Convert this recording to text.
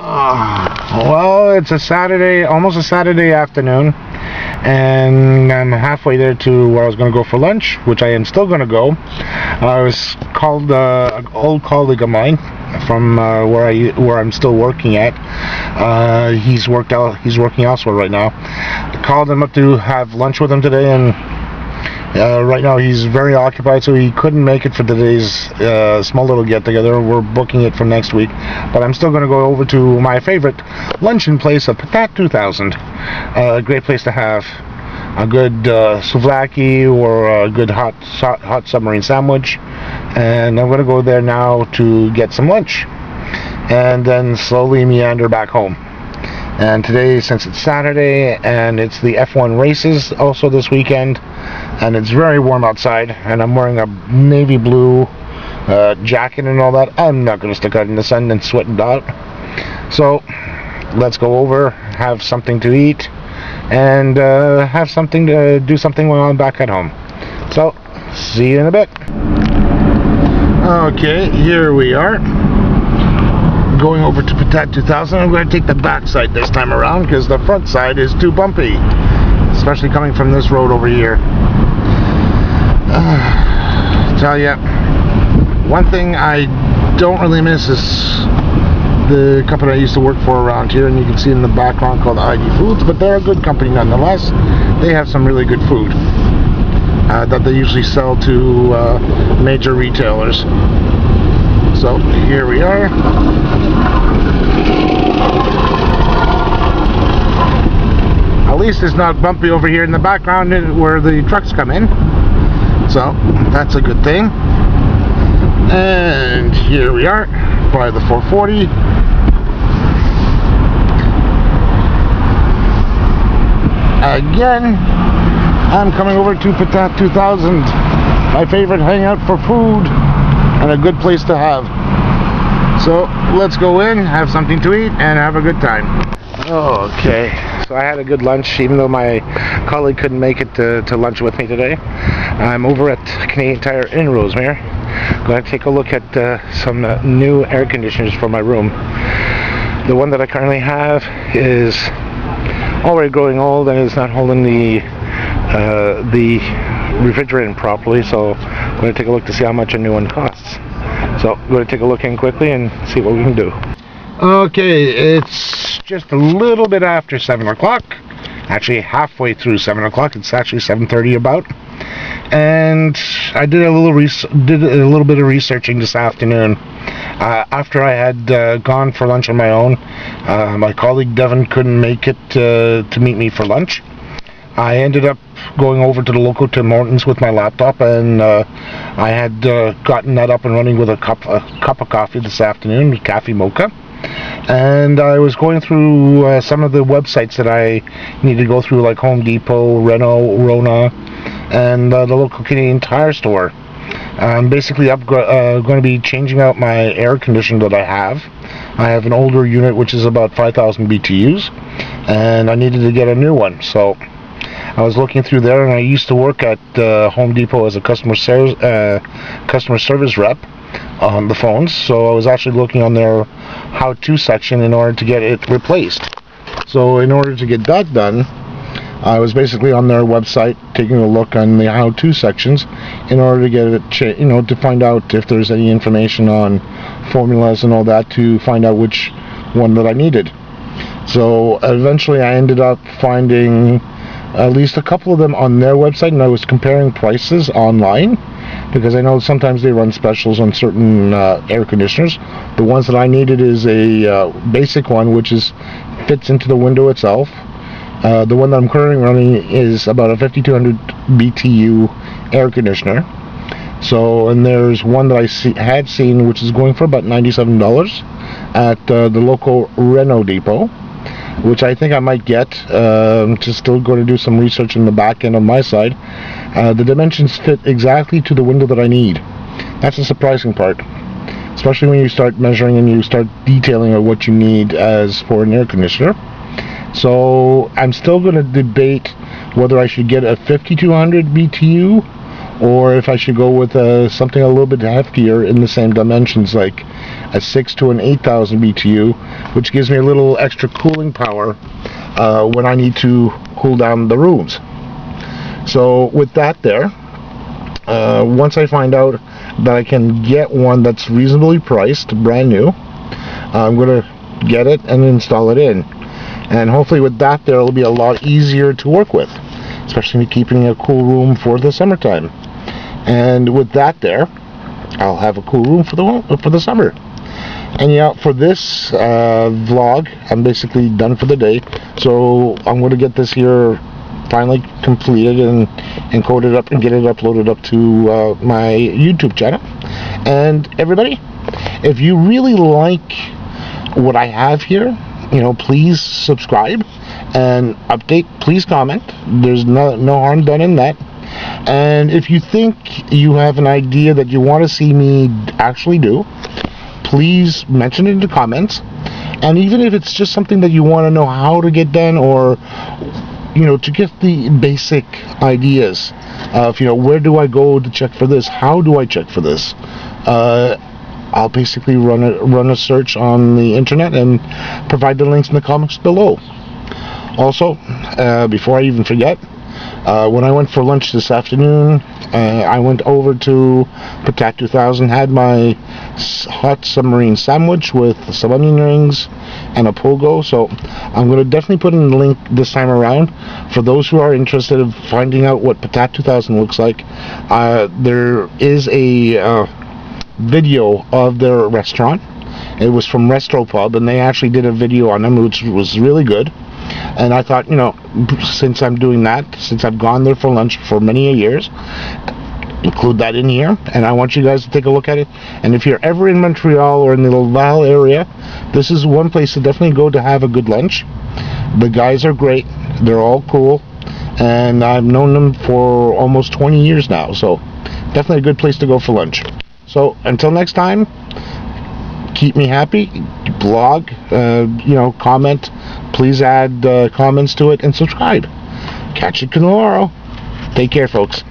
Well, it's a Saturday, almost a Saturday afternoon, and I'm halfway there to where I was going to go for lunch, which I am still going to go. I was called an old colleague of mine from where I'm still working at. He's working elsewhere right now. I called him up to have lunch with him today, and right now he's very occupied, so he couldn't make it for today's small little get-together. We're booking it for next week, but I'm still going to go over to my favorite luncheon place of Patat 2000. A great place to have a good souvlaki or a good hot submarine sandwich, and I'm going to go there now to get some lunch and then slowly meander back home. And today, since it's Saturday and it's the F1 races also this weekend, and it's very warm outside, and I'm wearing a navy blue jacket and all that, I'm not going to stick out in the sun and sweat it out. So let's go over, have something to eat, and have something to do something while I'm back at home. So see you in a bit. Okay, here we are, going over to Patat 2000. I'm going to take the back side this time around because the front side is too bumpy, especially coming from this road over here. Tell ya, one thing I don't really miss is the company I used to work for around here, and you can see in the background, called ID Foods, but they're a good company nonetheless. They have some really good food that they usually sell to major retailers. So here we are. At least it's not bumpy over here in the background where the trucks come in. So that's a good thing. And here we are by the 440. Again, I'm coming over to Patat 2000, my favorite hangout for food and a good place to have. So let's go in, have something to eat, and have a good time. Okay, so I had a good lunch, even though my colleague couldn't make it to lunch with me today. I'm over at Canadian Tire in Rosemere. Going to take a look at some new air conditioners for my room. The one that I currently have is already growing old and is not holding the refrigerant properly, so I'm going to take a look to see how much a new one costs. So I'm going to take a look in quickly and see what we can do. Okay, it's just a little bit after 7 o'clock. Actually, halfway through 7 o'clock. It's actually 7:30 about. And I did a little bit of researching this afternoon. After I had gone for lunch on my own, my colleague Devin couldn't make it to meet me for lunch. I ended up going over to the local Tim Hortons with my laptop, and I had gotten that up and running with a cup of coffee this afternoon, Cafe Mocha. And I was going through some of the websites that I need to go through, like Home Depot, Rona, and the local Canadian Tire store. I'm basically going to be changing out my air conditioner that I have. I have an older unit which is about 5,000 BTUs, and I needed to get a new one. So I was looking through there, and I used to work at Home Depot as a customer service rep on the phones, so I was actually looking on their how-to section in order to get it replaced. So in order to get that done, I was basically on their website taking a look on the how-to sections in order to get it, to find out if there's any information on formulas and all that, to find out which one that I needed. So eventually I ended up finding at least a couple of them on their website, and I was comparing prices online, because I know sometimes they run specials on certain air conditioners. The ones that I needed is a basic one, which fits into the window itself. The one that I'm currently running is about a 5200 BTU air conditioner. So, and there's one that I had seen which is going for about $97 at the local Reno Depot, which I think I might get. Just still going to do some research in the back end on my side. The dimensions fit exactly to the window that I need. That's the surprising part, especially when you start measuring and you start detailing of what you need as for an air conditioner. So I'm still going to debate whether I should get a 5200 BTU or if I should go with something a little bit heftier in the same dimensions, like a 6 to an 8,000 BTU, which gives me a little extra cooling power when I need to cool down the rooms. So with that there, once I find out that I can get one that's reasonably priced, brand new, I'm going to get it and install it in. And hopefully with that there, it'll be a lot easier to work with, especially keeping a cool room for the summertime. And with that there, I'll have a cool room for the summer. And yeah, for this vlog, I'm basically done for the day. So I'm going to get this here finally completed and coded up and get it uploaded up to my YouTube channel. And everybody, if you really like what I have here, please subscribe and update. Please comment. There's no harm done in that. And if you think you have an idea that you want to see me actually do, please mention it in the comments. And even if it's just something that you want to know how to get done, or to get the basic ideas of where do I go to check for this, how do I check for this, I'll basically run a search on the internet and provide the links in the comments below. Also, before I even forget, when I went for lunch this afternoon, I went over to Poutine 2000, had my hot submarine sandwich with some onion rings and a pogo. So I'm going to definitely put in the link this time around for those who are interested in finding out what Poutine 2000 looks like. There is a video of their restaurant. It was from Restropub, and they actually did a video on them, which was really good. And I thought, since I'm doing that, since I've gone there for lunch for many years, include that in here, and I want you guys to take a look at it. And if you're ever in Montreal or in the Laval area, this is one place to definitely go to have a good lunch. The guys are great. They're all cool, and I've known them for almost 20 years now, so definitely a good place to go for lunch. So until next time, keep me happy. Blog, comment. Please add comments to it and subscribe. Catch you tomorrow. Take care, folks.